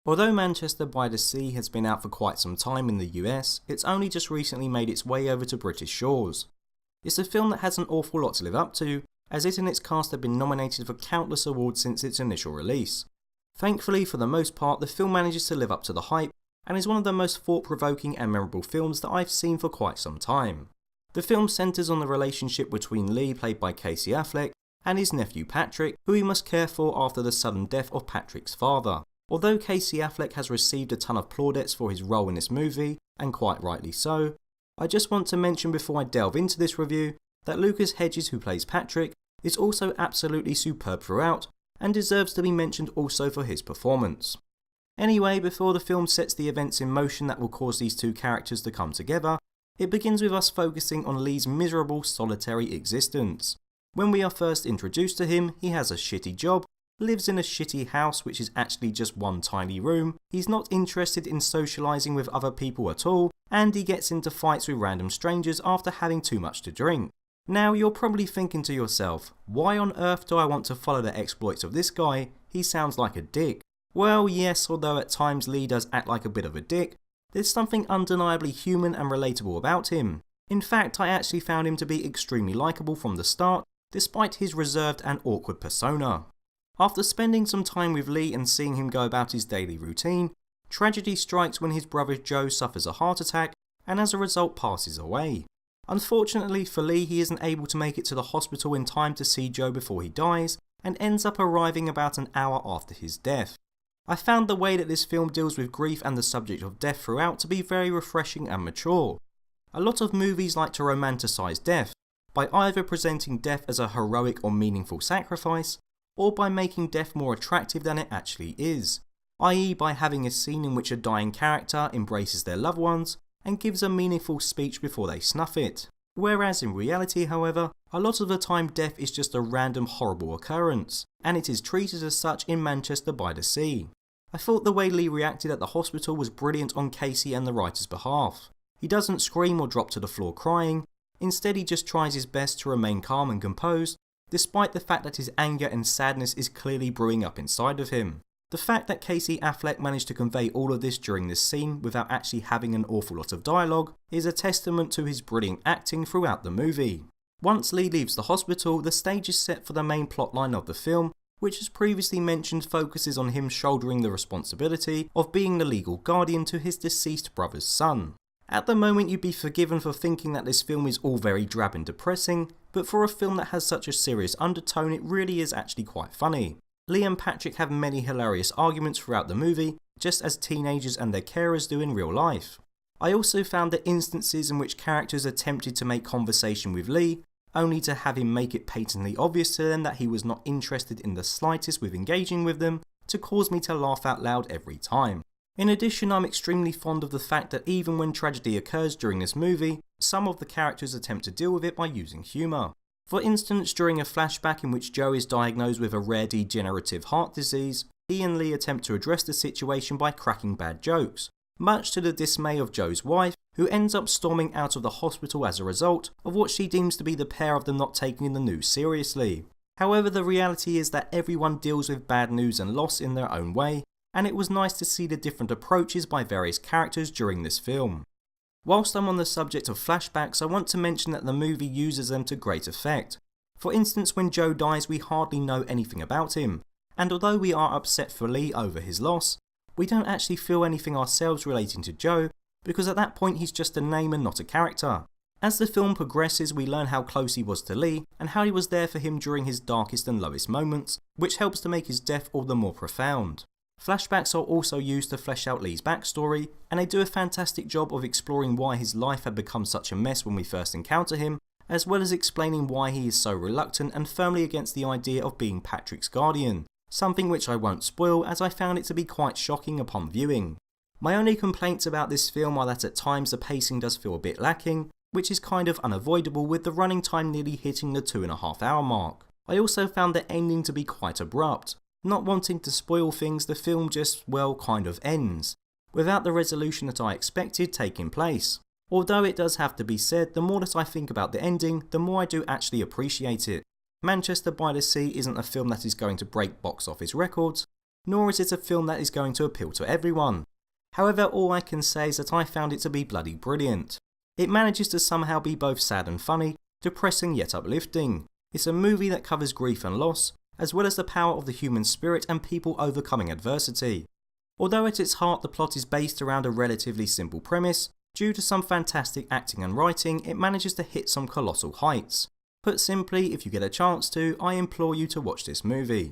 Although Manchester by the Sea has been out for quite some time in the US, it's only just recently made its way over to British shores. It's a film that has an awful lot to live up to, as it and its cast have been nominated for countless awards since its initial release. Thankfully, for the most part, the film manages to live up to the hype, and is one of the most thought-provoking and memorable films that I've seen for quite some time. The film centres on the relationship between Lee, played by Casey Affleck, and his nephew Patrick, who he must care for after the sudden death of Patrick's father. Although Casey Affleck has received a ton of plaudits for his role in this movie, and quite rightly so, I just want to mention before I delve into this review that Lucas Hedges, who plays Patrick, is also absolutely superb throughout, and deserves to be mentioned also for his performance. Anyway, before the film sets the events in motion that will cause these two characters to come together, it begins with us focusing on Lee's miserable, solitary existence. When we are first introduced to him, he has a shitty job, lives in a shitty house which is actually just one tiny room, he's not interested in socialising with other people at all, and he gets into fights with random strangers after having too much to drink. Now you're probably thinking to yourself, why on earth do I want to follow the exploits of this guy? He sounds like a dick. Well, yes, although at times Lee does act like a bit of a dick, there's something undeniably human and relatable about him. In fact, I actually found him to be extremely likeable from the start, despite his reserved and awkward persona. After spending some time with Lee and seeing him go about his daily routine, tragedy strikes when his brother Joe suffers a heart attack and as a result passes away. Unfortunately for Lee, he isn't able to make it to the hospital in time to see Joe before he dies, and ends up arriving about an hour after his death. I found the way that this film deals with grief and the subject of death throughout to be very refreshing and mature. A lot of movies like to romanticise death, by either presenting death as a heroic or meaningful sacrifice, or by making death more attractive than it actually is, i.e. by having a scene in which a dying character embraces their loved ones and gives a meaningful speech before they snuff it. Whereas in reality, however, a lot of the time death is just a random horrible occurrence, and it is treated as such in Manchester by the Sea. I thought the way Lee reacted at the hospital was brilliant on Casey and the writer's behalf. He doesn't scream or drop to the floor crying, instead he just tries his best to remain calm and composed, despite the fact that his anger and sadness is clearly brewing up inside of him. The fact that Casey Affleck managed to convey all of this during this scene without actually having an awful lot of dialogue is a testament to his brilliant acting throughout the movie. Once Lee leaves the hospital, the stage is set for the main plotline of the film, which as previously mentioned focuses on him shouldering the responsibility of being the legal guardian to his deceased brother's son. At the moment you'd be forgiven for thinking that this film is all very drab and depressing, but for a film that has such a serious undertone it really is actually quite funny. Lee and Patrick have many hilarious arguments throughout the movie, just as teenagers and their carers do in real life. I also found that instances in which characters attempted to make conversation with Lee, only to have him make it patently obvious to them that he was not interested in the slightest with engaging with them, to cause me to laugh out loud every time. In addition, I'm extremely fond of the fact that even when tragedy occurs during this movie, some of the characters attempt to deal with it by using humour. For instance, during a flashback in which Joe is diagnosed with a rare degenerative heart disease, he and Lee attempt to address the situation by cracking bad jokes, much to the dismay of Joe's wife, who ends up storming out of the hospital as a result of what she deems to be the pair of them not taking the news seriously. However, the reality is that everyone deals with bad news and loss in their own way, and it was nice to see the different approaches by various characters during this film. Whilst I'm on the subject of flashbacks, I want to mention that the movie uses them to great effect. For instance, when Joe dies we hardly know anything about him, and although we are upset for Lee over his loss, we don't actually feel anything ourselves relating to Joe, because at that point he's just a name and not a character. As the film progresses we learn how close he was to Lee, and how he was there for him during his darkest and lowest moments, which helps to make his death all the more profound. Flashbacks are also used to flesh out Lee's backstory, and they do a fantastic job of exploring why his life had become such a mess when we first encounter him, as well as explaining why he is so reluctant and firmly against the idea of being Patrick's guardian, something which I won't spoil as I found it to be quite shocking upon viewing. My only complaints about this film are that at times the pacing does feel a bit lacking, which is kind of unavoidable with the running time nearly hitting the 2.5 hour mark. I also found the ending to be quite abrupt. Not wanting to spoil things, the film just, well, kind of ends, without the resolution that I expected taking place. Although it does have to be said, the more that I think about the ending, the more I do actually appreciate it. Manchester by the Sea isn't a film that is going to break box office records, nor is it a film that is going to appeal to everyone. However, all I can say is that I found it to be bloody brilliant. It manages to somehow be both sad and funny, depressing yet uplifting. It's a movie that covers grief and loss, as well as the power of the human spirit and people overcoming adversity. Although at its heart the plot is based around a relatively simple premise, due to some fantastic acting and writing, it manages to hit some colossal heights. Put simply, if you get a chance to, I implore you to watch this movie.